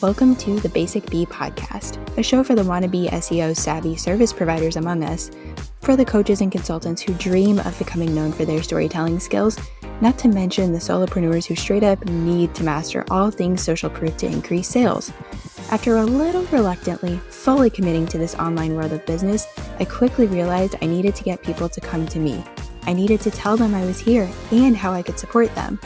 Welcome to the Basic Bee podcast, a show for the wannabe SEO savvy service providers among us, for the coaches and consultants who dream of becoming known for their storytelling skills, not to mention the solopreneurs who straight up need to master all things social proof to increase sales. After a little reluctantly fully committing to this online world of business, I quickly realized I needed to get people to come to me. I needed to tell them I was here and how I could support them.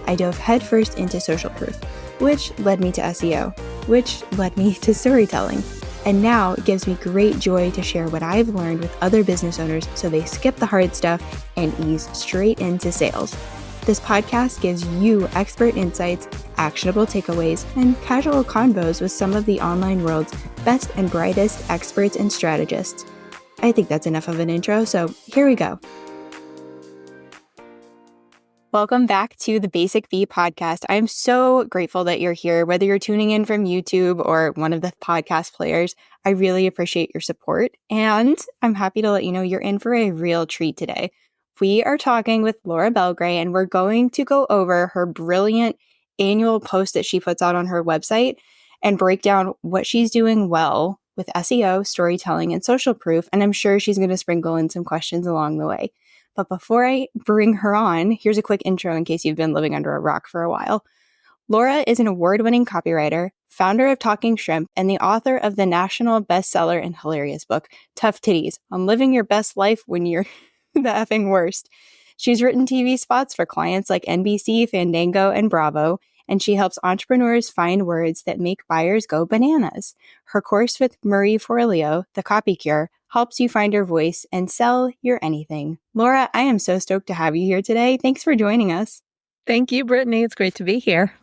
I dove headfirst into social proof, which led me to SEO, which led me to storytelling. And now it gives me great joy to share what I've learned with other business owners so they skip the hard stuff and ease straight into sales. This podcast gives you expert insights, actionable takeaways, and casual convos with some of the online world's best and brightest experts and strategists. I think that's enough of an intro, so here we go. Welcome back to the Basic Bee podcast. I'm so grateful that you're here, whether you're tuning in from YouTube or one of the podcast players. I really appreciate your support, and I'm happy to let you know you're in for a real treat today. We are talking with Laura Belgray, and we're going to go over her brilliant annual post that she puts out on her website and break down what she's doing well with SEO, storytelling, and social proof. And I'm sure she's going to sprinkle in some questions along the way. But before I bring her on, here's a quick intro in case you've been living under a rock for a while. Laura is an award-winning copywriter, founder of Talking Shrimp, and the author of the national bestseller and hilarious book, Tough Titties, on living your best life when you're the effing worst. She's written TV spots for clients like NBC, Fandango, and Bravo, and she helps entrepreneurs find words that make buyers go bananas. Her course with Marie Forleo, The Copy Cure, helps you find your voice and sell your anything. Laura, I am so stoked to have you here today. Thanks for joining us. Thank you, Brittany. It's great to be here.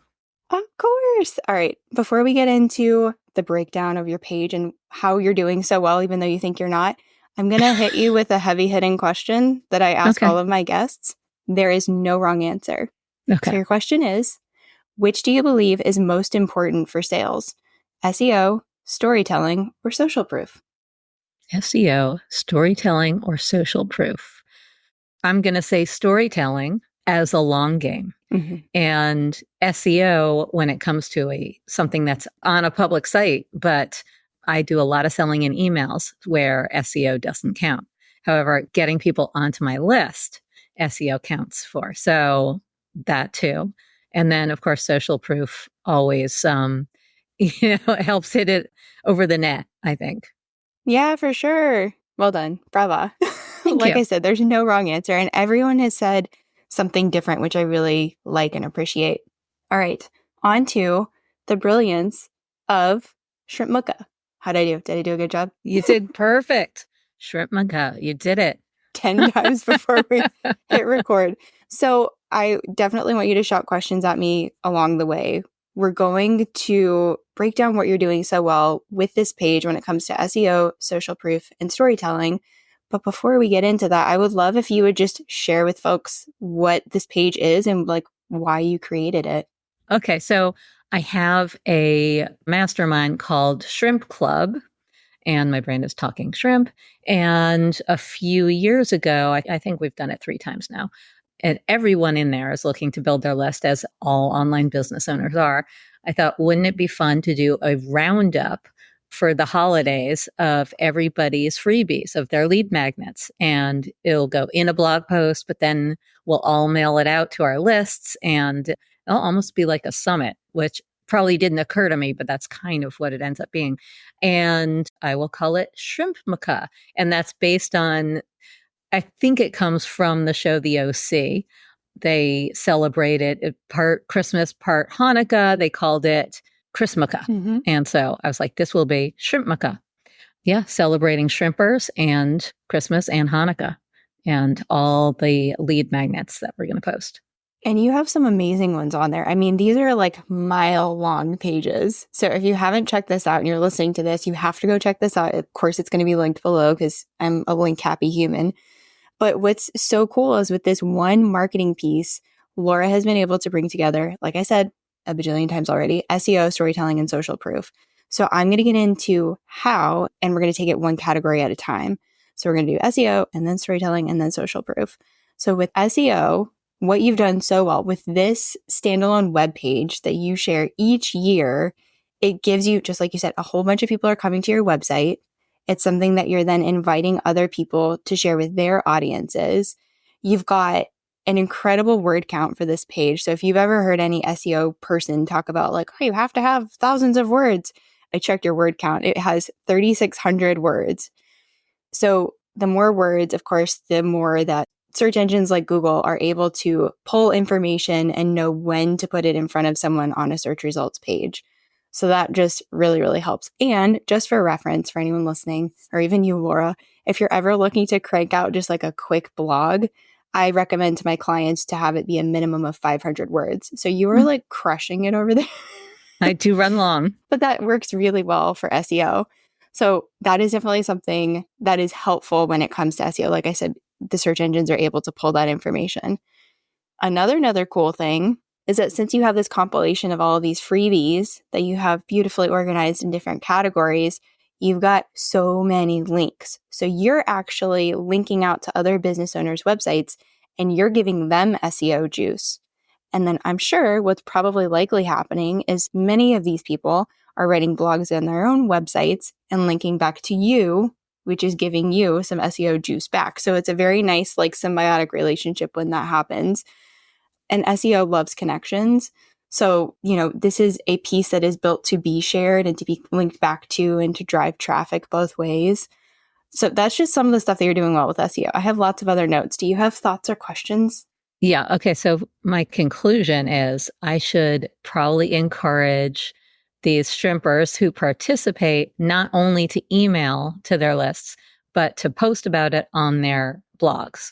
Of course. All right. Before we get into the breakdown of your page and how you're doing so well, even though you think you're not, I'm going to hit you with a heavy-hitting question that I ask all of my guests. There is no wrong answer. Okay. So your question is, which do you believe is most important for sales? SEO, storytelling, or social proof? SEO, storytelling, or social proof? I'm going to say storytelling as a long game. Mm-hmm. And SEO when it comes to something that's on a public site, but I do a lot of selling in emails where SEO doesn't count. However, getting people onto my list, SEO counts for. So that too. And then, of course, social proof always helps hit it over the net, I think. Yeah, for sure. Well done. Brava. Thank Like you. I said, there's no wrong answer. And everyone has said something different, which I really like and appreciate. All right. On to the brilliance of Shrimp Mucka. How'd I do? Did I do a good job? You did perfect. Shrimp Mucka. You did it. 10 times before we hit record. So I definitely want you to shout questions at me along the way. We're going to break down what you're doing so well with this page when it comes to SEO, social proof, and storytelling. But before we get into that, I would love if you would just share with folks what this page is and like why you created it. Okay, so I have a mastermind called Shrimp Club, and my brand is Talking Shrimp. And a few years ago, I think we've done it 3 times now, and everyone in there is looking to build their list, as all online business owners are. I thought, wouldn't it be fun to do a roundup for the holidays of everybody's freebies, of their lead magnets? And it'll go in a blog post, but then we'll all mail it out to our lists, and it'll almost be like a summit, which probably didn't occur to me, but that's kind of what it ends up being. And I will call it Shrimp Mucka. And that's based on, I think it comes from the show The OC. They celebrated it part Christmas, part Hanukkah. They called it Chrismukkah. Mm-hmm. And so I was like, this will be Shrimp Mucka. Yeah, celebrating shrimpers and Christmas and Hanukkah and all the lead magnets that we're going to post. And you have some amazing ones on there. I mean, these are like mile-long pages. So if you haven't checked this out and you're listening to this, you have to go check this out. Of course, it's going to be linked below because I'm a link-happy human. But what's so cool is with this one marketing piece, Laura has been able to bring together, like I said a bajillion times already, SEO, storytelling, and social proof. So I'm going to get into how, and we're going to take it one category at a time. So we're going to do SEO and then storytelling and then social proof. So with SEO, what you've done so well with this standalone web page that you share each year it gives you, just like you said, a whole bunch of people are coming to your website. It's something that you're then inviting other people to share with their audiences. You've got an incredible word count for this page. So if you've ever heard any SEO person talk about like, oh, you have to have thousands of words, I checked your word count. It has 3,600 words. So the more words, of course, the more that search engines like Google are able to pull information and know when to put it in front of someone on a search results page. So that just really, really helps. And just for reference, for anyone listening, or even you, Laura, if you're ever looking to crank out just like a quick blog, I recommend to my clients to have it be a minimum of 500 words. So you are like crushing it over there. I do run long. But that works really well for SEO. So that is definitely something that is helpful when it comes to SEO. Like I said, the search engines are able to pull that information. Another cool thing is that since you have this compilation of all of these freebies that you have beautifully organized in different categories, you've got so many links. So you're actually linking out to other business owners' websites and you're giving them SEO juice. And then I'm sure what's probably likely happening is many of these people are writing blogs on their own websites and linking back to you, which is giving you some SEO juice back. So it's a very nice, like, symbiotic relationship when that happens. And SEO loves connections. So, this is a piece that is built to be shared and to be linked back to and to drive traffic both ways. So that's just some of the stuff that you're doing well with SEO. I have lots of other notes. Do you have thoughts or questions? Yeah. Okay. So my conclusion is I should probably encourage these shrimpers who participate not only to email to their lists, but to post about it on their blogs.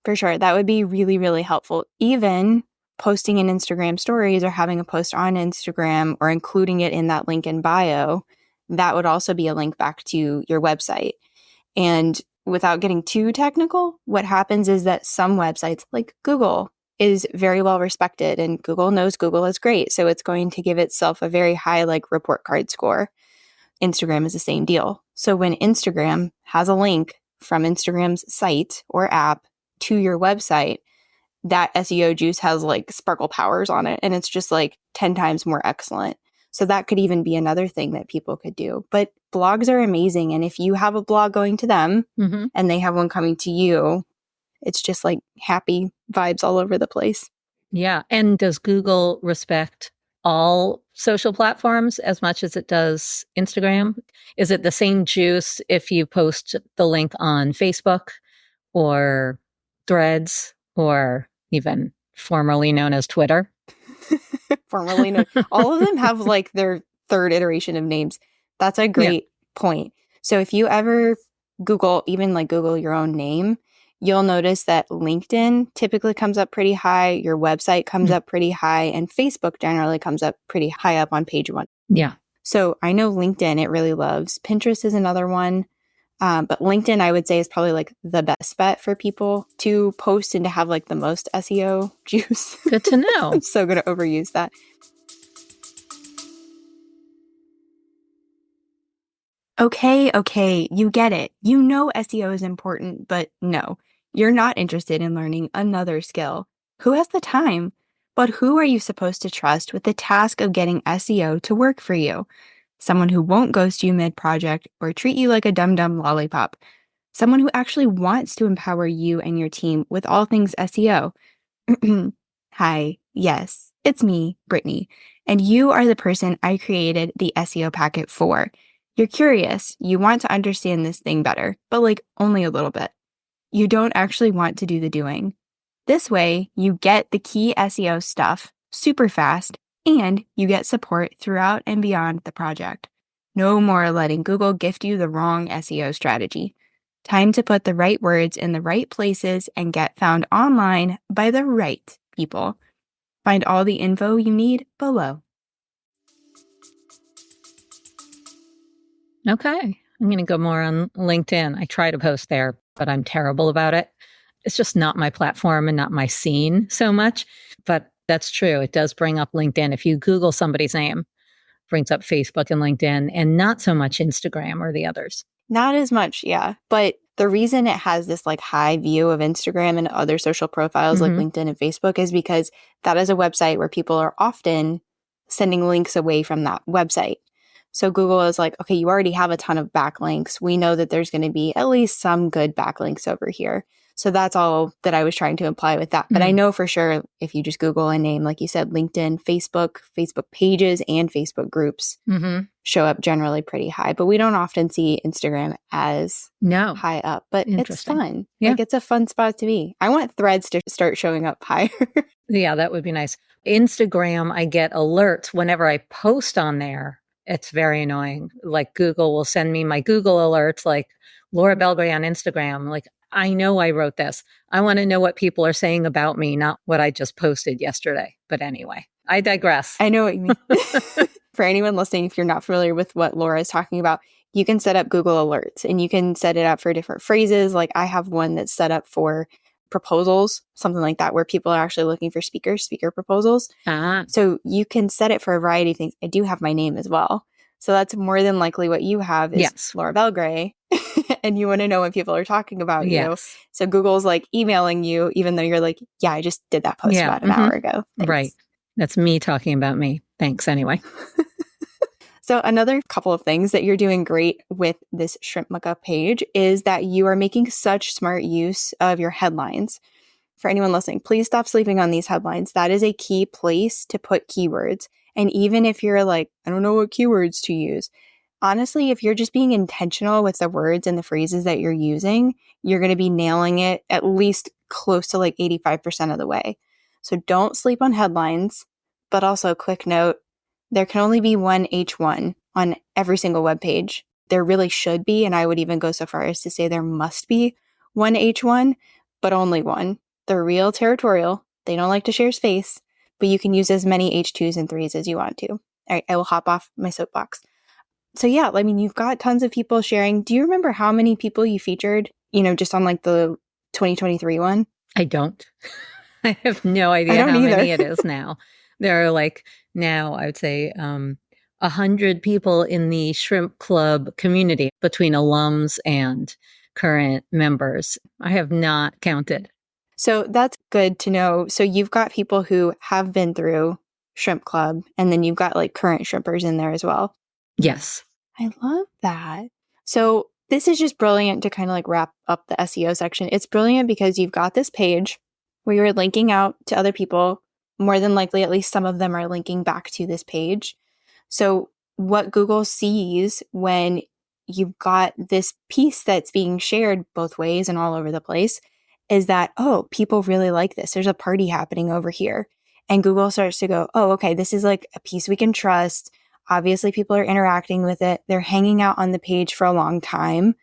For sure. That would be really, really helpful. Even posting in Instagram stories or having a post on Instagram or including it in that link in bio, that would also be a link back to your website. And without getting too technical, what happens is that some websites like Google is very well respected and Google knows Google is great. So it's going to give itself a very high report card score. Instagram is the same deal. So when Instagram has a link from Instagram's site or app to your website, that SEO juice has sparkle powers on it. And it's just 10 times more excellent. So that could even be another thing that people could do. But blogs are amazing. And if you have a blog going to them and they have one coming to you, it's just happy vibes all over the place. Yeah. And does Google respect all social platforms as much as it does Instagram? Is it the same juice if you post the link on Facebook or Threads or even formerly known as Twitter? Formerly known. All of them have their third iteration of names. That's a great point. So if you ever Google, even Google your own name, you'll notice that LinkedIn typically comes up pretty high, your website comes up pretty high, and Facebook generally comes up pretty high up on page one. Yeah. So I know LinkedIn it really loves. Pinterest is another one. But LinkedIn, I would say, is probably the best bet for people to post and to have the most SEO juice. Good to know. I'm so going to overuse that. Okay, you get it. You know SEO is important, but no, you're not interested in learning another skill. Who has the time? But who are you supposed to trust with the task of getting SEO to work for you? Someone who won't ghost you mid-project or treat you like a dum-dum lollipop. Someone who actually wants to empower you and your team with all things SEO. Hi, yes, it's me, Brittany, and you are the person I created the SEO packet for. You're curious, you want to understand this thing better, but only a little bit. You don't actually want to do the doing. This way, you get the key SEO stuff super fast, and you get support throughout and beyond the project. No more letting Google gift you the wrong SEO strategy. Time to put the right words in the right places and get found online by the right people. Find all the info you need below. Okay. I'm going to go more on LinkedIn. I try to post there, but I'm terrible about it. It's just not my platform and not my scene so much. But that's true. It does bring up LinkedIn. If you Google somebody's name, it brings up Facebook and LinkedIn and not so much Instagram or the others. Not as much, yeah. But the reason it has this high view of Instagram and other social profiles like LinkedIn and Facebook is because that is a website where people are often sending links away from that website. So Google is like, okay, you already have a ton of backlinks. We know that there's going to be at least some good backlinks over here. So that's all that I was trying to imply with that. But I know for sure if you just Google a name, like you said, LinkedIn, Facebook pages and Facebook groups show up generally pretty high. But we don't often see Instagram as high up. But it's fun. Yeah. Like it's a fun spot to be. I want Threads to start showing up higher. Yeah, that would be nice. Instagram, I get alerts whenever I post on there. It's very annoying. Like Google will send me my Google alerts, like Laura Belgray on Instagram. Like, I know I wrote this. I want to know what people are saying about me, not what I just posted yesterday. But anyway, I digress. I know what you mean. For anyone listening, if you're not familiar with what Laura is talking about, you can set up Google Alerts and you can set it up for different phrases. Like I have one that's set up for proposals, something like that, where people are actually looking for speaker proposals. So you can set it for a variety of things. I do have my name as well. So that's more than likely what you have is Laura Belgray. And you want to know when people are talking about you. So Google's like emailing you, even though you're like, yeah, I just did that post about an hour ago. Thanks. Right. That's me talking about me. Thanks anyway. So another couple of things that you're doing great with this Shrimp Mucka page is that you are making such smart use of your headlines. For anyone listening, please stop sleeping on these headlines. That is a key place to put keywords. And even if you're like, I don't know what keywords to use, honestly, if you're just being intentional with the words and the phrases that you're using, you're going to be nailing it at least close to like 85% of the way. So don't sleep on headlines, but also a quick note, there can only be one H1 on every single web page. There really should be, and I would even go so far as to say there must be one H1, but only one. They're real territorial. They don't like to share space, but you can use as many H2s and 3s as you want to. All right, I will hop off my soapbox. So yeah, I mean, you've got tons of people sharing. Do you remember how many people you featured, just on like the 2023 one? I don't. I have no idea how many it is now. There are like now, I would say, 100 people in the Shrimp Club community between alums and current members. I have not counted. So that's good to know. So you've got people who have been through Shrimp Club, and then you've got like current shrimpers in there as well. Yes. I love that. So this is just brilliant to kind of like wrap up the SEO section. It's brilliant because you've got this page where you're linking out to other people. More than likely, at least some of them are linking back to this page. So what Google sees when you've got this piece that's being shared both ways and all over the place is that, oh, people really like this. There's a party happening over here. And Google starts to go, oh, okay, this is like a piece we can trust. Obviously, people are interacting with it. They're hanging out on the page for a long time,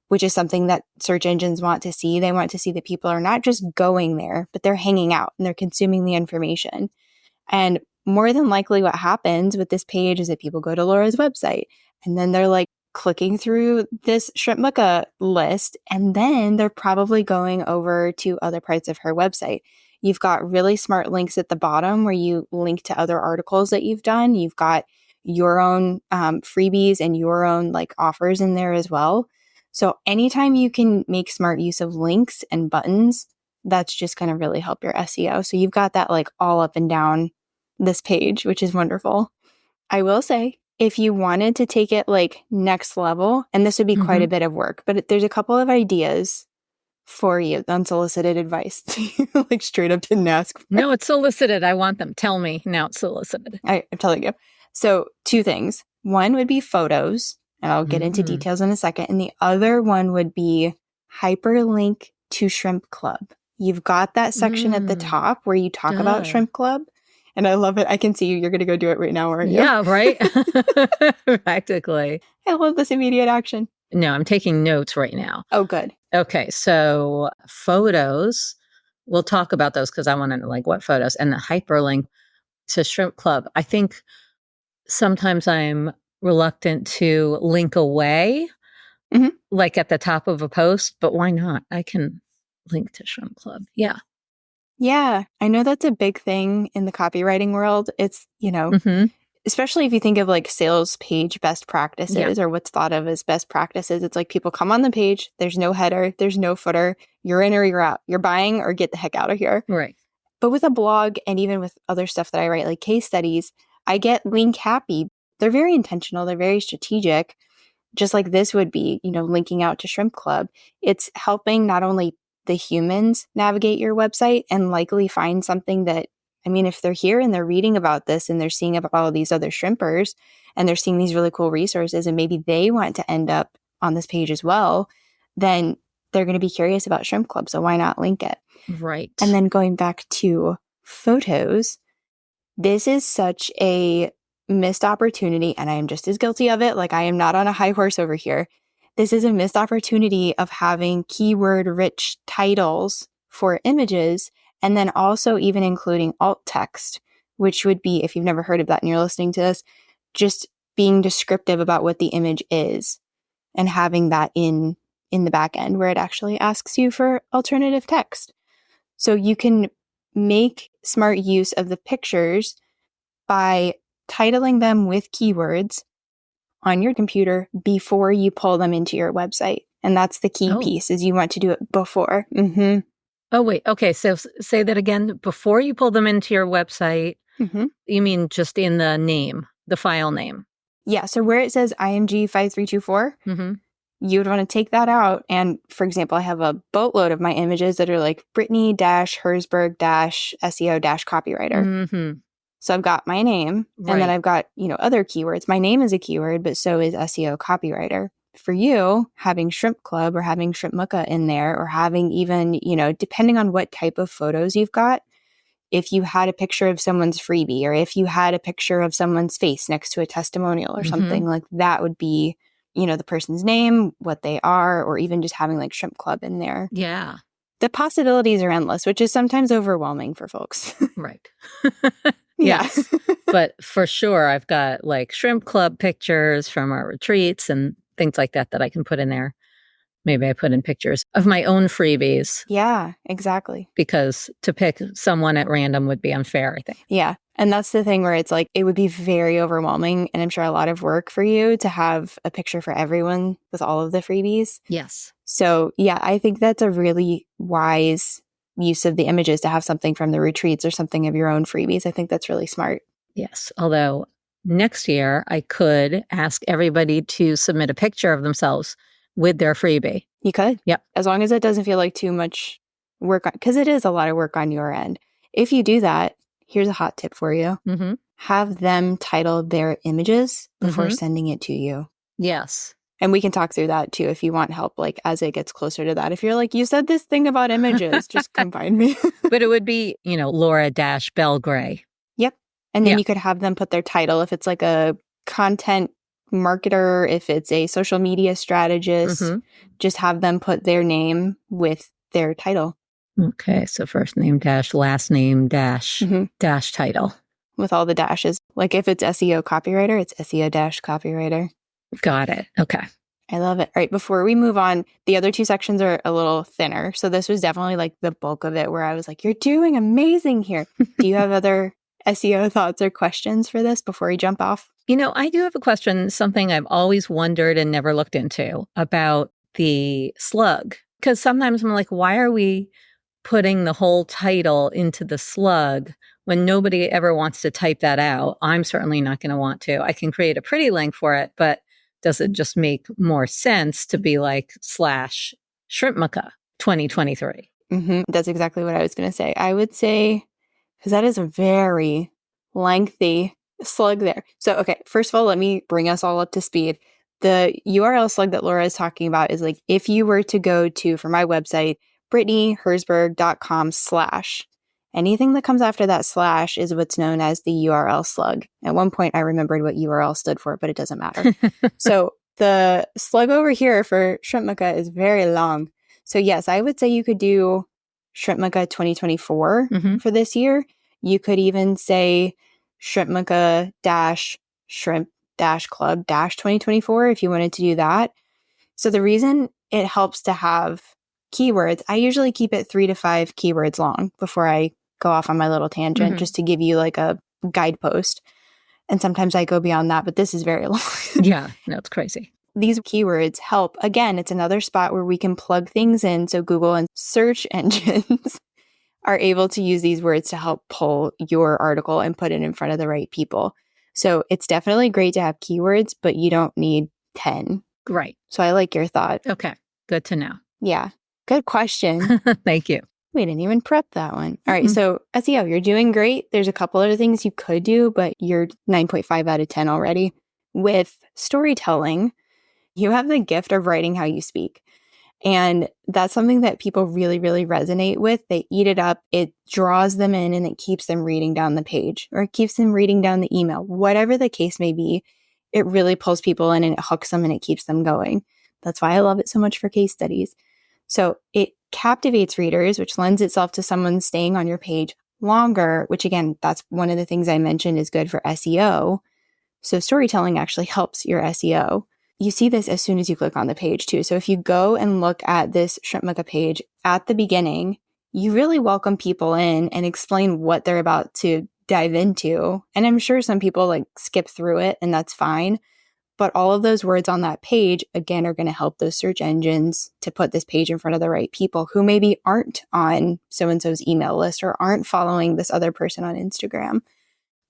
which is something that search engines want to see. They want to see that people are not just going there, but they're hanging out and they're consuming the information. And more than likely what happens with this page is that people go to Laura's website and then they're like clicking through this Shrimp Mucka list, and then they're probably going over to other parts of her website. You've got really smart links at the bottom where you link to other articles that you've done. You've got your own freebies and your own like offers in there as well. So anytime you can make smart use of links and buttons, that's just going to really help your SEO. So you've got that like all up and down this page, which is wonderful. I will say, if you wanted to take it like next level, and this would be quite a bit of work, but there's a couple of ideas for you, unsolicited advice. Like straight up didn't ask. No, it's solicited. I want them. Tell me. Now it's solicited. I'm telling you. So 2 things. One would be photos, and I'll get into details in a second. And the other one would be hyperlink to Shrimp Club. You've got that section at the top where you talk about Shrimp Club. And I love it. I can see you. You're going to go do it right now, aren't you? Yeah, right? Practically. I love this immediate action. No, I'm taking notes right now. Oh, good. Okay, so photos. We'll talk about those because I want to know like what photos. And the hyperlink to Shrimp Club. I think sometimes I'm reluctant to link away, like at the top of a post, but why not? I can link to Shrimp Club. Yeah. Yeah, I know that's a big thing in the copywriting world. It's, especially if you think of like sales page best practices or what's thought of as best practices. It's like people come on the page, there's no header, there's no footer, you're in or you're out. You're buying or get the heck out of here. Right. But with a blog and even with other stuff that I write, like case studies, I get link happy they're very intentional. They're very strategic, just like this would be, linking out to Shrimp Club. It's helping not only the humans navigate your website and likely find something that, if they're here and they're reading about this and they're seeing about all these other shrimpers and they're seeing these really cool resources and maybe they want to end up on this page as well, then they're going to be curious about Shrimp Club. So why not link it? Right. And then going back to photos, this is such a missed opportunity, and I am just as guilty of it. Like, I am not on a high horse over here. This is a missed opportunity of having keyword-rich titles for images, and then also even including alt text, which would be, if you've never heard of that and you're listening to this, just being descriptive about what the image is and having that in the back end where it actually asks you for alternative text. So you can make smart use of the pictures by titling them with keywords on your computer before you pull them into your website. And that's the key piece, is you want to do it before. Mm-hmm. Oh, wait. Okay. So say that again. Before you pull them into your website, you mean just in the name, the file name? Yeah. So where it says IMG 5324, you would want to take that out. And for example, I have a boatload of my images that are like Brittany-Herzberg-SEO-copywriter. So I've got my name, and then I've got, other keywords. My name is a keyword, but so is SEO copywriter. For you, having Shrimp Club or having Shrimp Mucka in there, or having even, depending on what type of photos you've got, if you had a picture of someone's freebie, or if you had a picture of someone's face next to a testimonial or something, like that would be, the person's name, what they are, or even just having like Shrimp Club in there. Yeah. The possibilities are endless, which is sometimes overwhelming for folks. Right. Yes. But for sure, I've got like Shrimp Club pictures from our retreats and things like that I can put in there. Maybe I put in pictures of my own freebies. Yeah, exactly. Because to pick someone at random would be unfair, I think. Yeah. And that's the thing where it's like, it would be very overwhelming. And I'm sure a lot of work for you to have a picture for everyone with all of the freebies. Yes. So yeah, I think that's a really wise use of the images, to have something from the retreats or something of your own freebies. I think that's really smart. Yes. Although next year I could ask everybody to submit a picture of themselves with their freebie. You could. Yep. As long as it doesn't feel like too much work on, because it is a lot of work on your end. If you do that, here's a hot tip for you. Have them title their images before sending it to you. Yes. And we can talk through that too if you want help, like as it gets closer to that. If you're like, you said this thing about images, just come find me. But it would be, Laura-Belgray. Yep. And then you could have them put their title if it's like a content marketer, if it's a social media strategist, just have them put their name with their title. Okay. So first name dash, last name dash, dash title. With all the dashes. Like if it's SEO copywriter, it's SEO-copywriter. Got it. Okay. I love it. All right. Before we move on, the other two sections are a little thinner. So this was definitely like the bulk of it where I was like, you're doing amazing here. Do you have other SEO thoughts or questions for this before we jump off? I do have a question, something I've always wondered and never looked into about the slug. Because sometimes I'm like, why are we putting the whole title into the slug when nobody ever wants to type that out? I'm certainly not going to want to. I can create a pretty link for it, but does it just make more sense to be like /Shrimp Mucka 2023? That's exactly what I was going to say. I would say, because that is a very lengthy slug there. So, okay, first of all, let me bring us all up to speed. The URL slug that Laura is talking about is like, if you were to go to, for my website, brittanyherzberg.com/ anything that comes after that slash is what's known as the URL slug. At one point, I remembered what URL stood for, but it doesn't matter. So the slug over here for Shrimp Mucka is very long. So yes, I would say you could do Shrimp Mucka 2024 for this year. You could even say Shrimp Mucka -Shrimp -Club -2024 if you wanted to do that. So the reason it helps to have keywords, I usually keep it 3 to 5 keywords long before I go off on my little tangent, just to give you like a guidepost. And sometimes I go beyond that, but this is very long. Yeah, no, it's crazy. These keywords help. Again, it's another spot where we can plug things in so Google and search engines are able to use these words to help pull your article and put it in front of the right people. So it's definitely great to have keywords, but you don't need 10. Right. So I like your thought. Okay. Good to know. Yeah. Good question. Thank you. We didn't even prep that one. All right. So SEO, you're doing great. There's a couple other things you could do, but you're 9.5 out of 10 already. With storytelling, you have the gift of writing how you speak. And that's something that people really, really resonate with. They eat it up. It draws them in and it keeps them reading down the page or it keeps them reading down the email. Whatever the case may be, it really pulls people in and it hooks them and it keeps them going. That's why I love it so much for case studies. So it captivates readers, which lends itself to someone staying on your page longer, which again, that's one of the things I mentioned is good for SEO. So storytelling actually helps your SEO. You see this as soon as you click on the page too. So if you go and look at this Shrimp Mucka page at the beginning, you really welcome people in and explain what they're about to dive into. And I'm sure some people like skip through it and that's fine. But all of those words on that page, again, are going to help those search engines to put this page in front of the right people who maybe aren't on so-and-so's email list or aren't following this other person on Instagram.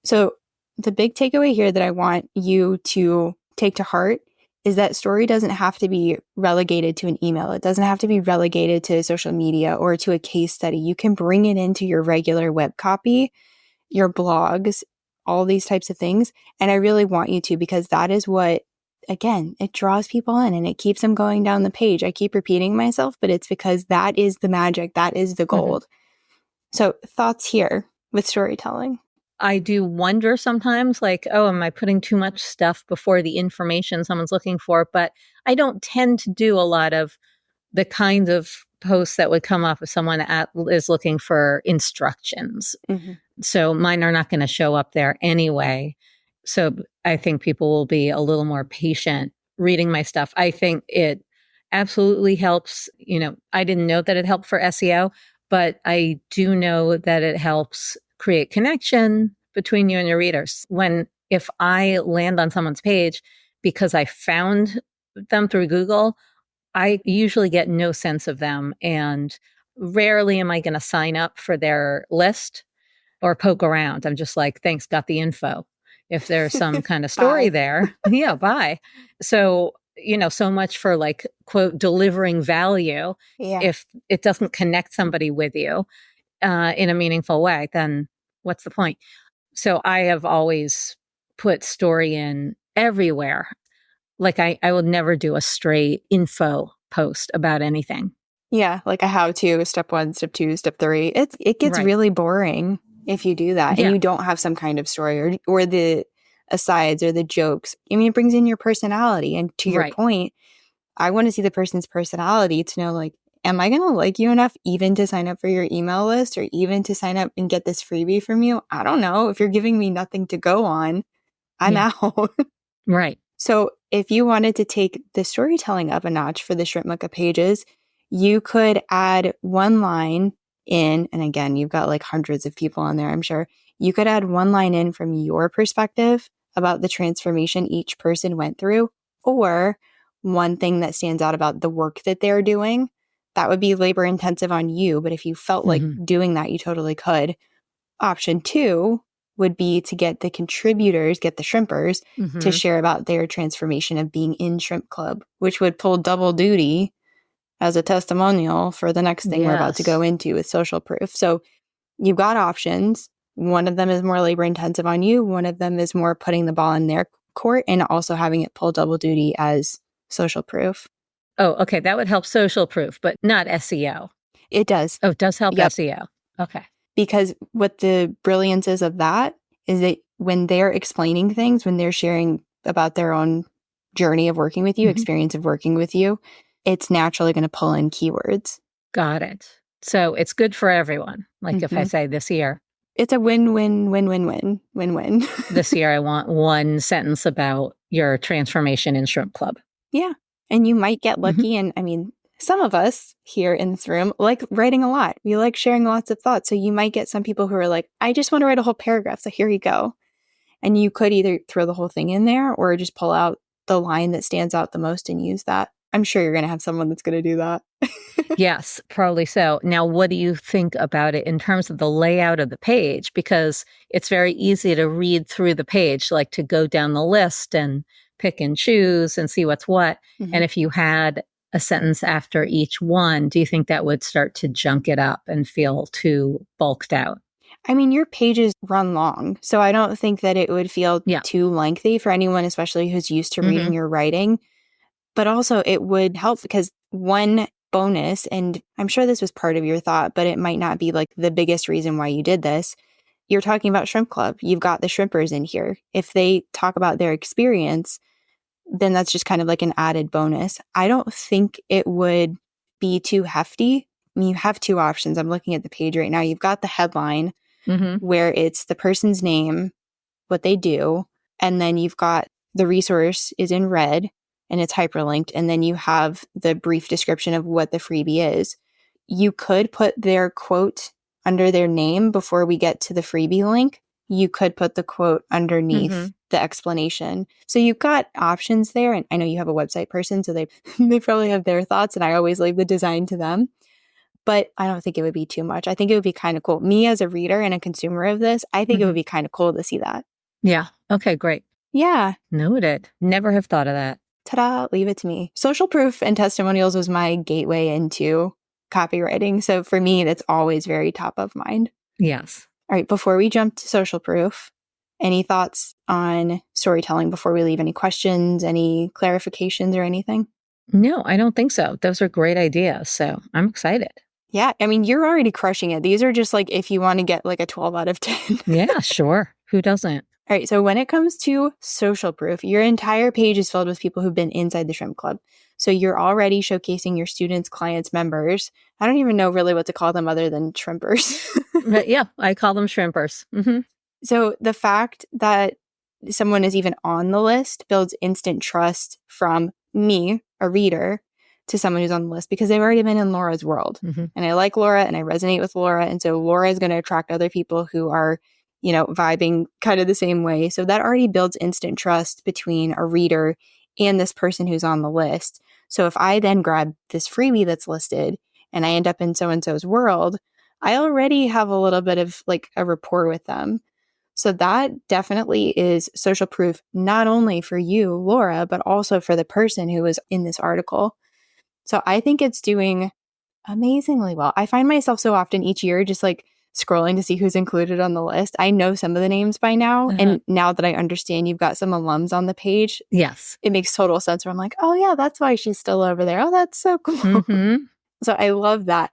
So the big takeaway here that I want you to take to heart is that story doesn't have to be relegated to an email. It doesn't have to be relegated to social media or to a case study. You can bring it into your regular web copy, your blogs, all these types of things. And I really want you to, because that is what, again, it draws people in and it keeps them going down the page. I keep repeating myself, but it's because that is the magic. That is the gold. So thoughts here with storytelling. I do wonder sometimes, like, oh, am I putting too much stuff before the information someone's looking for? But I don't tend to do a lot of the kind of posts that would come up if someone is looking for instructions. So mine are not going to show up there anyway. So I think people will be a little more patient reading my stuff. I think it absolutely helps. You know, I didn't know that it helped for SEO, but I do know that it helps create connection between you and your readers. If I land on someone's page because I found them through Google, I usually get no sense of them. And rarely am I going to sign up for their list or poke around. I'm just like, thanks, got the info. If there's some kind of story there, yeah, bye. So, so much for like, quote, delivering value. Yeah. If it doesn't connect somebody with you in a meaningful way, then what's the point? So I have always put story in everywhere. Like I would never do a straight info post about anything. Yeah, like a how-to, step 1, step 2, step 3. It gets really boring if you do that and you don't have some kind of story or the asides or the jokes. I mean, it brings in your personality. And to your point, I want to see the person's personality to know, like, am I going to like you enough even to sign up for your email list or even to sign up and get this freebie from you? I don't know. If you're giving me nothing to go on, I'm out. Right. So if you wanted to take the storytelling up a notch for the Shrimp Mucka pages, you could add one line in, and again, you've got like hundreds of people on there, I'm sure. You could add one line in from your perspective about the transformation each person went through, or one thing that stands out about the work that they're doing. That would be labor intensive on you, but if you felt like doing that, you totally could. Option 2 would be to get the contributors, get the shrimpers to share about their transformation of being in Shrimp Club, which would pull double duty as a testimonial for the next thing we're about to go into with social proof. So you've got options. One of them is more labor intensive on you. One of them is more putting the ball in their court and also having it pull double duty as social proof. Oh, okay. That would help social proof, but not SEO. It does. Oh, it does help SEO. Okay. Because what the brilliance is of that is that when they're explaining things, when they're sharing about their own journey of working with you, experience of working with you, it's naturally going to pull in keywords. Got it. So it's good for everyone. Like if I say this year. It's a win-win-win-win-win-win. This year I want one sentence about your transformation in Shrimp Club. Yeah. And you might get lucky. And I mean, some of us here in this room like writing a lot. We like sharing lots of thoughts. So you might get some people who are like, I just want to write a whole paragraph. So here you go. And you could either throw the whole thing in there or just pull out the line that stands out the most and use that. I'm sure you're going to have someone that's going to do that. Yes, probably so. Now, what do you think about it in terms of the layout of the page? Because it's very easy to read through the page, like to go down the list and pick and choose and see what's what. Mm-hmm. And if you had a sentence after each one, do you think that would start to junk it up and feel too bulked out? I mean, your pages run long, so I don't think that it would feel too lengthy for anyone, especially who's used to reading your writing. But also it would help because one bonus, and I'm sure this was part of your thought, but it might not be like the biggest reason why you did this. You're talking about Shrimp Club. You've got the shrimpers in here. If they talk about their experience, then that's just kind of like an added bonus. I don't think it would be too hefty. I mean, you have two options. I'm looking at the page right now. You've got the headline where it's the person's name, what they do, and then you've got the resource is in red and it's hyperlinked, and then you have the brief description of what the freebie is. You could put their quote under their name before we get to the freebie link. You could put the quote underneath the explanation. So you've got options there, and I know you have a website person, so they probably have their thoughts, and I always leave the design to them. But I don't think it would be too much. I think it would be kind of cool. Me as a reader and a consumer of this, I think it would be kind of cool to see that. Yeah. Okay, great. Yeah. Noted. Never have thought of that. Ta-da, leave it to me. Social proof and testimonials was my gateway into copywriting. So for me, that's always very top of mind. Yes. All right, before we jump to social proof, any thoughts on storytelling before we leave? Any questions, any clarifications or anything? No, I don't think so. Those are great ideas. So I'm excited. Yeah, I mean, you're already crushing it. These are just like if you want to get like a 12 out of 10. Yeah, sure. Who doesn't? All right, so when it comes to social proof, your entire page is filled with people who've been inside the Shrimp Club. So you're already showcasing your students, clients, members. I don't even know really what to call them other than shrimpers. But yeah, I call them shrimpers. So the fact that someone is even on the list builds instant trust from me, a reader, to someone who's on the list because they've already been in Laura's world. And I like Laura and I resonate with Laura. And so Laura is going to attract other people who are, you know, vibing kind of the same way. So that already builds instant trust between a reader and this person who's on the list. So if I then grab this freebie that's listed and I end up in so-and-so's world, I already have a little bit of like a rapport with them. So that definitely is social proof, not only for you, Laura, but also for the person who was in this article. So I think it's doing amazingly well. I find myself so often each year just like scrolling to see who's included on the list. I know some of the names by now. And now that I understand you've got some alums on the page, yes, it makes total sense where I'm like, oh yeah, that's why she's still over there. Oh, that's so cool. So I love that.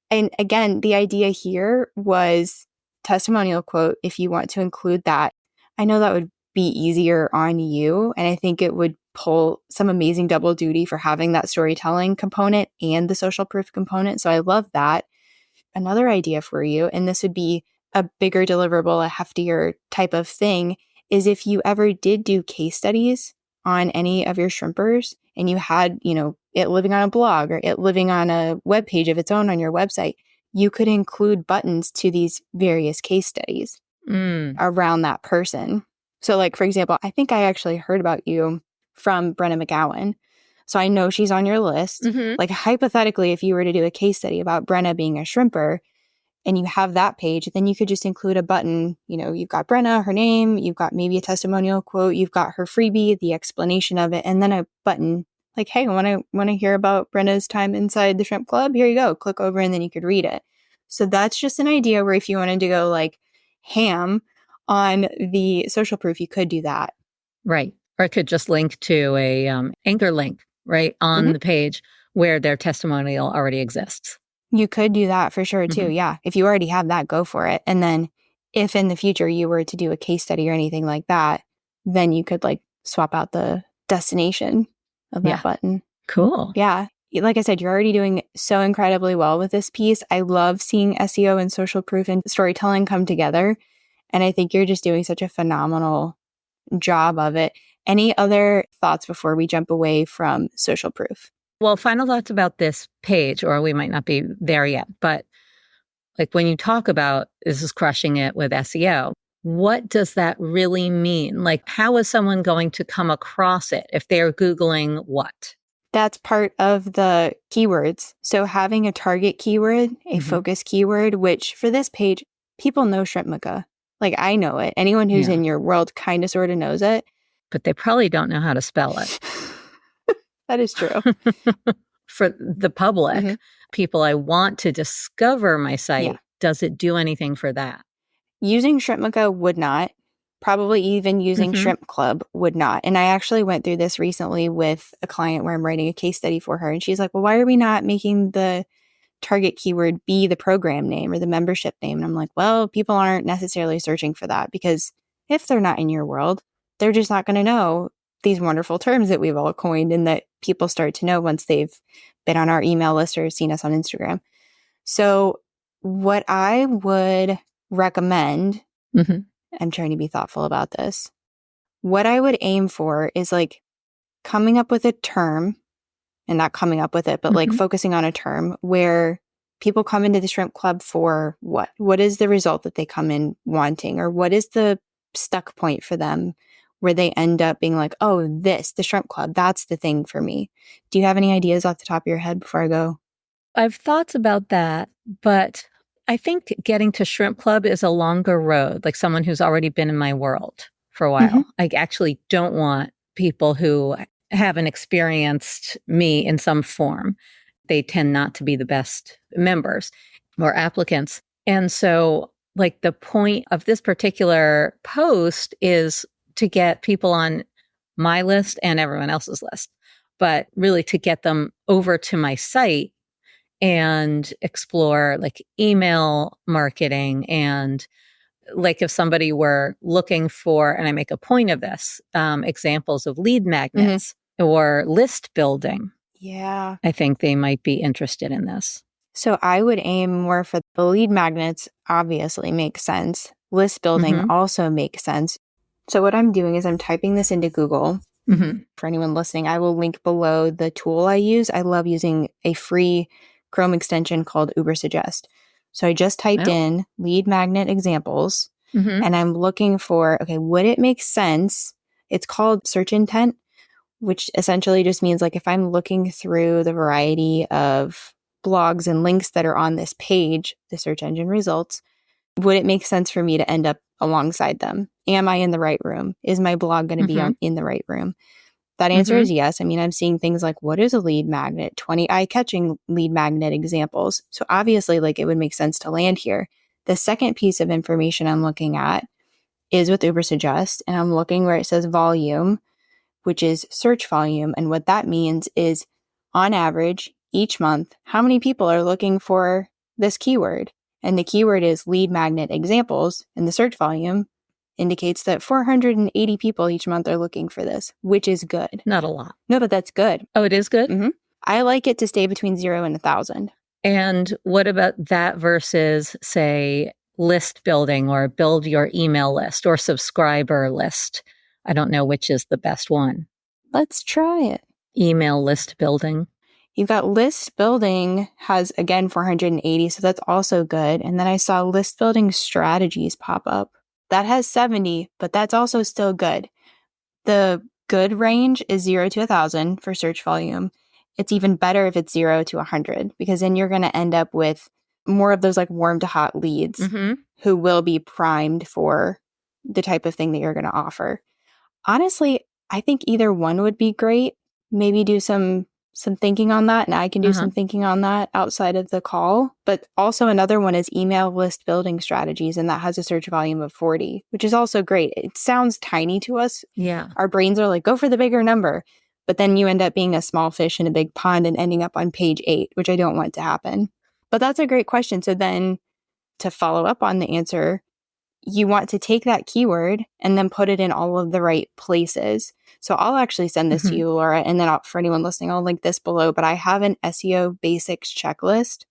And again, the idea here was testimonial quote. If you want to include that, I know that would be easier on you. And I think it would pull some amazing double duty for having that storytelling component and the social proof component. So I love that. Another idea for you, and this would be a bigger deliverable, a heftier type of thing, is if you ever did do case studies on any of your shrimpers and you had, you know, it living on a blog or it living on a web page of its own on your website, you could include buttons to these various case studies around that person. So like, for example, I think I actually heard about you from Brenna McGowan. So I know she's on your list. Like hypothetically, if you were to do a case study about Brenna being a shrimper and you have that page, then you could just include a button. You know, you've got Brenna, her name, you've got maybe a testimonial quote, you've got her freebie, the explanation of it, and then a button like, hey, want to hear about Brenna's time inside the Shrimp Club? Here you go. Click over and then you could read it. So that's just an idea where if you wanted to go like ham on the social proof, you could do that. Right. Or it could just link to a anchor link right on the page where their testimonial already exists. You could do that for sure too. Yeah. If you already have that, go for it. And then if in the future you were to do a case study or anything like that, then you could like swap out the destination of that button. Cool. Yeah. Like I said, you're already doing so incredibly well with this piece. I love seeing SEO and social proof and storytelling come together. And I think you're just doing such a phenomenal job of it. Any other thoughts before we jump away from social proof? Well, final thoughts about this page, or we might not be there yet, but like when you talk about this is crushing it with SEO, what does that really mean? Like, how is someone going to come across it if they're Googling what? That's part of the keywords. So having a target keyword, a Mhm. focus keyword, which for this page, people know shrimp maca. Like I know it. Anyone who's Yeah. in your world kind of sort of knows it. But they probably don't know how to spell it. That is true. For the public, Mhm. people I want to discover my Yeah. site, does it do anything for that? Using shrimp maca would not. Probably even using Mhm. Shrimp Club would not. And I actually went through this recently with a client where I'm writing a case study for her. And she's like, well, why are we not making the target keyword be the program name or the membership name? And I'm like, well, people aren't necessarily searching for that because if they're not in your world, they're just not going to know these wonderful terms that we've all coined and that people start to know once they've been on our email list or seen us on Instagram. So what I would recommend, Mhm. I'm trying to be thoughtful about this. What I would aim for is like coming up with a term and not coming up with it, but like Mhm. focusing on a term where people come into the shrimp club for what? What is the result that they come in wanting? Or what is the stuck point for them where they end up being like, oh, the shrimp club, that's the thing for me. Do you have any ideas off the top of your head before I go? I've thoughts about that, but I think getting to Shrimp Club is a longer road, like someone who's already been in my world for a Mm-hmm. while. I actually don't want people who haven't experienced me in some form. They tend not to be the best members or applicants. And so, like, the point of this particular post is to get people on my list and everyone else's list, but really to get them over to my site and explore like email marketing and like if somebody were looking for, and I make a point of this, examples of lead magnets or list building, Yeah. I think they might be interested in this. So I would aim more for the lead magnets, obviously makes sense. List building Mhm. also makes sense. So what I'm doing is I'm typing this into Google. Mhm. For anyone listening, I will link below the tool I use. I love using a free Chrome extension called Ubersuggest. So I just typed Oh. in lead magnet examples Mhm. and I'm looking for, okay, would it make sense? It's called search intent, which essentially just means like if I'm looking through the variety of blogs and links that are on this page, the search engine results, would it make sense for me to end up alongside them? Am I in the right room? Is my blog going to be Mhm. in the right room? That answer Mhm. is yes. I mean, I'm seeing things like what is a lead magnet, 20 eye-catching lead magnet examples. So obviously, like it would make sense to land here. The second piece of information I'm looking at is with Ubersuggest, and I'm looking where it says volume, which is search volume. And what that means is on average, each month, how many people are looking for this keyword? And the keyword is lead magnet examples, and the search volume indicates that 480 people each month are looking for this, which is good. Not a lot. No, but that's good. Oh, it is good? Mm-hmm. I like it to stay between 0 and 1,000. And what about that versus, say, list building or build your email list or subscriber list? I don't know which is the best one. Let's try it. Email list building. You've got list building has, again, 480, so that's also good. And then I saw list building strategies pop up. That has 70, but that's also still good. The good range is 0 to 1,000 for search volume. It's even better if it's 0 to 100 because then you're going to end up with more of those like warm to hot leads who will be primed for the type of thing that you're going to offer. Honestly, I think either one would be great. Maybe do some thinking on that, and I can do some thinking on that outside of the call. But also another one is email list building strategies, and that has a search volume of 40, which is also great. It sounds tiny to us. Yeah. Our brains are like, go for the bigger number. But then you end up being a small fish in a big pond and ending up on page 8, which I don't want to happen. But that's a great question. So then to follow up on the answer, you want to take that keyword and then put it in all of the right places. So I'll actually send this to you, Laura, and then for anyone listening, I'll link this below. But I have an SEO basics checklist,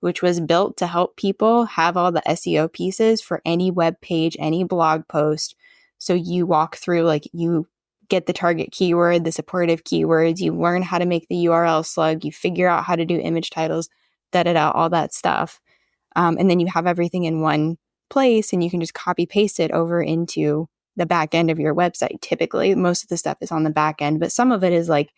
which was built to help people have all the SEO pieces for any web page, any blog post. So you walk through, like you get the target keyword, the supportive keywords, you learn how to make the URL slug, you figure out how to do image titles, all that stuff. And then you have everything in one place and you can just copy paste it over into the back end of your website. Typically, most of the stuff is on the back end, but some of it is like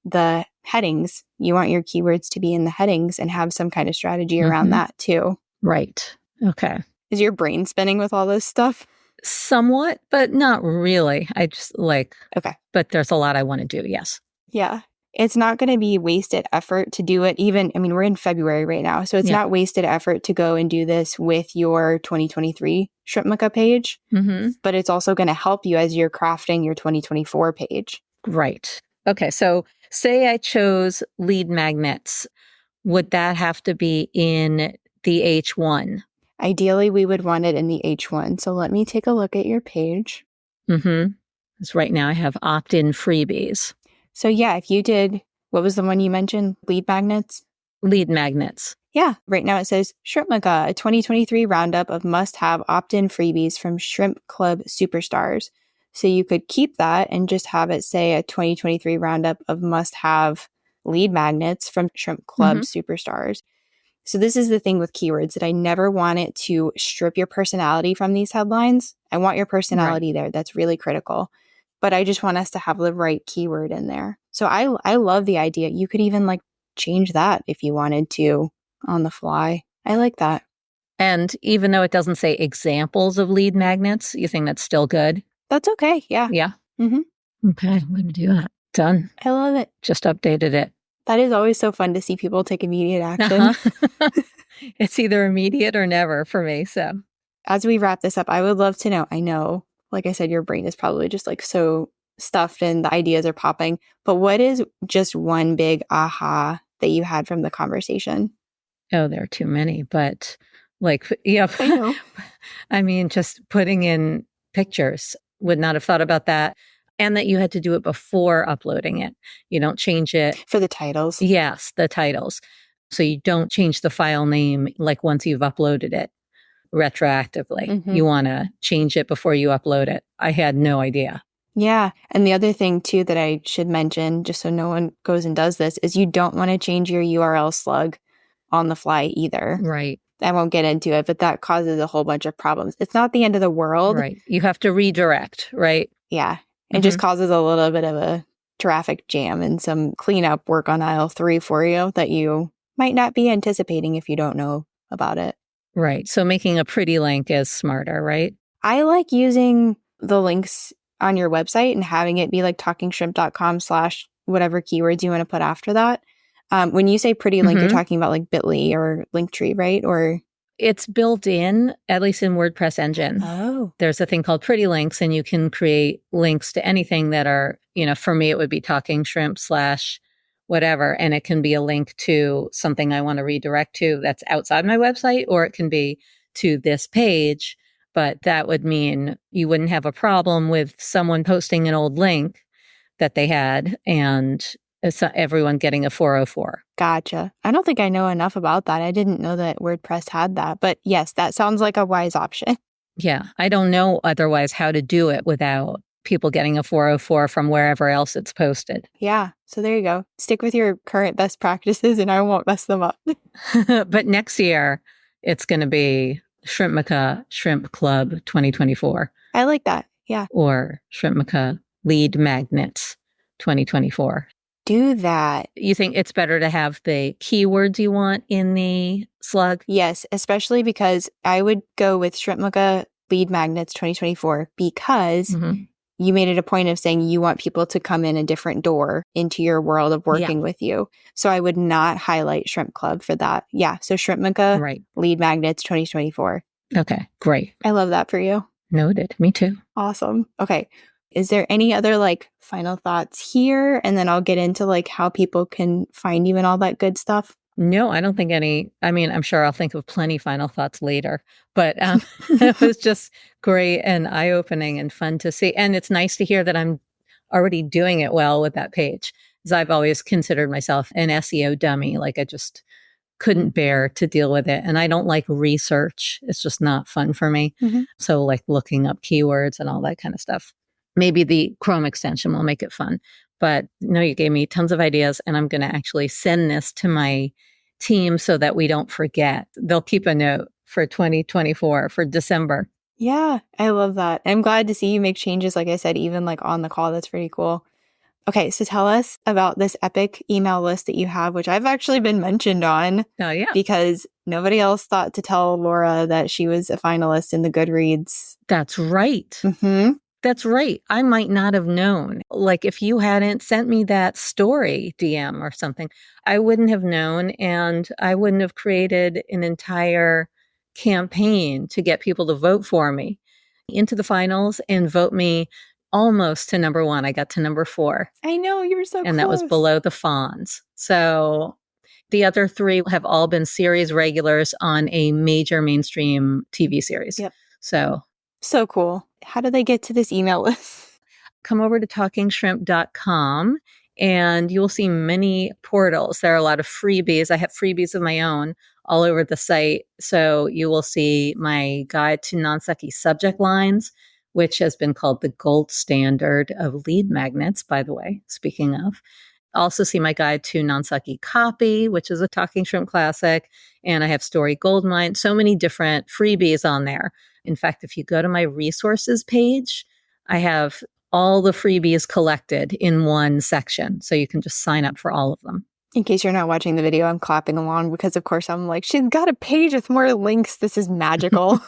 the headings. You want your keywords to be in the headings and have some kind of strategy around that too. Right. Okay. Is your brain spinning with all this stuff? Somewhat, but not really. I just okay. But there's a lot I want to do. Yes. Yeah. It's not going to be wasted effort to do it. We're in February right now, so it's not wasted effort to go and do this with your 2023 Shrimpmaka page, but it's also going to help you as you're crafting your 2024 page. Right. Okay. So say I chose lead magnets. Would that have to be in the H1? Ideally, we would want it in the H1. So let me take a look at your page. Because right now I have opt-in freebies. So yeah, if you did, what was the one you mentioned? Lead magnets? Lead magnets. Yeah. Right now it says Shrimpmaka, a 2023 roundup of must-have opt-in freebies from Shrimp Club Superstars. So you could keep that and just have it say a 2023 roundup of must-have lead magnets from Shrimp Club Superstars. So this is the thing with keywords, that I never want it to strip your personality from these headlines. I want your personality there. That's really critical. But I just want us to have the right keyword in there. So I love the idea. You could even change that if you wanted to on the fly. I like that. And even though it doesn't say examples of lead magnets, you think that's still good? That's okay. Yeah. Yeah. Okay, I'm going to do that. Done. I love it. Just updated it. That is always so fun to see people take immediate action. It's either immediate or never for me. So as we wrap this up, I would love to know, I know, like I said, your brain is probably just so stuffed and the ideas are popping, but what is just one big aha that you had from the conversation? Oh, there are too many, but I know. I mean, just putting in pictures, would not have thought about that. And that you had to do it before uploading it. You don't change it. For the titles? Yes, the titles. So you don't change the file name once you've uploaded it retroactively. You want to change it before you upload it. I had no idea. Yeah. And the other thing too that I should mention, just so no one goes and does this, is you don't want to change your URL slug on the fly either. Right. I won't get into it, but that causes a whole bunch of problems. It's not the end of the world. Right. You have to redirect, right? Yeah. It just causes a little bit of a traffic jam and some cleanup work on aisle 3 for you that you might not be anticipating if you don't know about it. Right. So making a pretty link is smarter, right? I like using the links on your website and having it be talkingshrimp.com/whatever keywords you want to put after that. When you say pretty link, you're talking about Bitly or Linktree, right? Or it's built in, at least in WordPress engine. Oh. There's a thing called pretty links, and you can create links to anything that are, for me, it would be talking shrimp / whatever. And it can be a link to something I want to redirect to that's outside my website, or it can be to this page. But that would mean you wouldn't have a problem with someone posting an old link that they had and everyone getting a 404. Gotcha. I don't think I know enough about that. I didn't know that WordPress had that. But yes, that sounds like a wise option. Yeah. I don't know otherwise how to do it without people getting a 404 from wherever else it's posted. Yeah. So there you go. Stick with your current best practices and I won't mess them up. But next year, it's going to be Shrimpmaka Shrimp Club 2024. I like that. Yeah. Or Shrimpmaka Lead Magnets 2024. Do that. You think it's better to have the keywords you want in the slug? Yes, especially because I would go with Shrimpmaka Lead Magnets 2024 because you made it a point of saying you want people to come in a different door into your world of working with you. So I would not highlight Shrimp Club for that. Yeah. So Shrimpmaka Lead Magnets 2024. Okay, great. I love that for you. Noted. Me too. Awesome. Okay. Is there any other final thoughts here? And then I'll get into how people can find you and all that good stuff. No, I don't think any. I mean, I'm sure I'll think of plenty final thoughts later, but it was just great and eye-opening and fun to see. And it's nice to hear that I'm already doing it well with that page, because I've always considered myself an SEO dummy. I just couldn't bear to deal with it. And I don't like research. It's just not fun for me. So looking up keywords and all that kind of stuff. Maybe the Chrome extension will make it fun. But no, you gave me tons of ideas, and I'm going to actually send this to my team so that we don't forget. They'll keep a note for 2024 for December. Yeah, I love that. I'm glad to see you make changes. Like I said, even on the call, that's pretty cool. Okay, so tell us about this epic email list that you have, which I've actually been mentioned on. Oh, yeah. Because nobody else thought to tell Laura that she was a finalist in the Goodreads. That's right. Mm-hmm. That's right. I might not have known. Like if you hadn't sent me that story DM or something, I wouldn't have known, and I wouldn't have created an entire campaign to get people to vote for me into the finals and vote me almost to number 1. I got to number 4. I know, you were so and close. That was below the Fonz. So the other 3 have all been series regulars on a major mainstream TV series. Yep. So cool. How do they get to this email list? Come over to talkingshrimp.com and you will see many portals. There are a lot of freebies. I have freebies of my own all over the site. So you will see my guide to non-sucky subject lines, which has been called the gold standard of lead magnets, by the way, speaking of. Also see my guide to non-sucky copy, which is a Talking Shrimp classic. And I have Story Goldmine, so many different freebies on there. In fact, if you go to my resources page, I have all the freebies collected in one section. So you can just sign up for all of them. In case you're not watching the video, I'm clapping along because, of course, I'm like, she's got a page with more links. This is magical.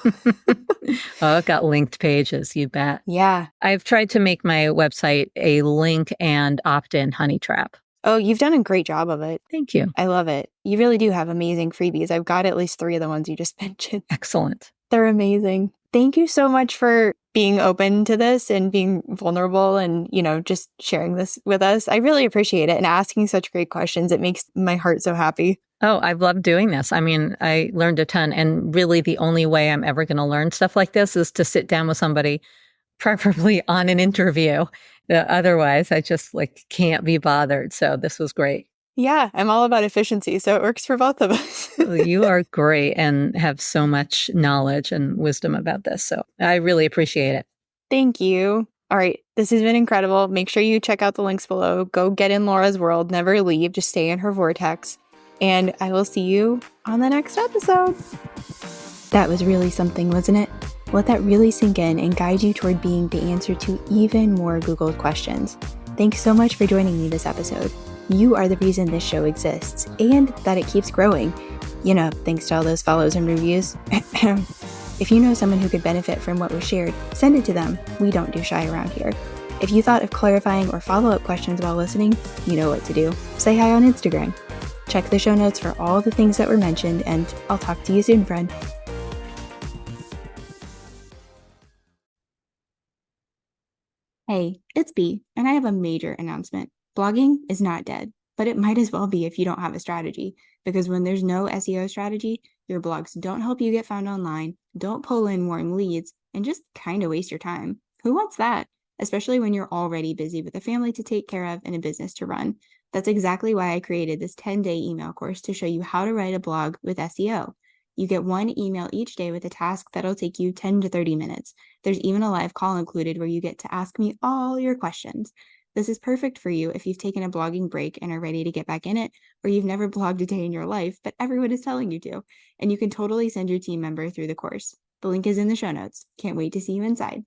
Oh, it got linked pages, you bet. Yeah. I've tried to make my website a link and opt-in honey trap. Oh, you've done a great job of it. Thank you. I love it. You really do have amazing freebies. I've got at least 3 of the ones you just mentioned. Excellent. They're amazing. Thank you so much for being open to this and being vulnerable and, just sharing this with us. I really appreciate it and asking such great questions. It makes my heart so happy. Oh, I've loved doing this. I mean, I learned a ton. And really the only way I'm ever going to learn stuff like this is to sit down with somebody, preferably on an interview. Otherwise, I just can't be bothered. So this was great. Yeah, I'm all about efficiency, so it works for both of us. You are great and have so much knowledge and wisdom about this. So I really appreciate it. Thank you. All right, this has been incredible. Make sure you check out the links below. Go get in Laura's world. Never leave. Just stay in her vortex. And I will see you on the next episode. That was really something, wasn't it? Let that really sink in and guide you toward being the answer to even more Googled questions. Thanks so much for joining me this episode. You are the reason this show exists and that it keeps growing. Thanks to all those follows and reviews. If you know someone who could benefit from what was shared, send it to them. We don't do shy around here. If you thought of clarifying or follow-up questions while listening, you know what to do. Say hi on Instagram. Check the show notes for all the things that were mentioned, and I'll talk to you soon, friend. Hey, it's B, and I have a major announcement. Blogging is not dead, but it might as well be if you don't have a strategy, because when there's no SEO strategy, your blogs don't help you get found online, don't pull in warm leads, and just kind of waste your time. Who wants that? Especially when you're already busy with a family to take care of and a business to run. That's exactly why I created this 10-day email course to show you how to write a blog with SEO. You get 1 email each day with a task that'll take you 10 to 30 minutes. There's even a live call included where you get to ask me all your questions. This is perfect for you if you've taken a blogging break and are ready to get back in it, or you've never blogged a day in your life, but everyone is telling you to, and you can totally send your team member through the course. The link is in the show notes. Can't wait to see you inside.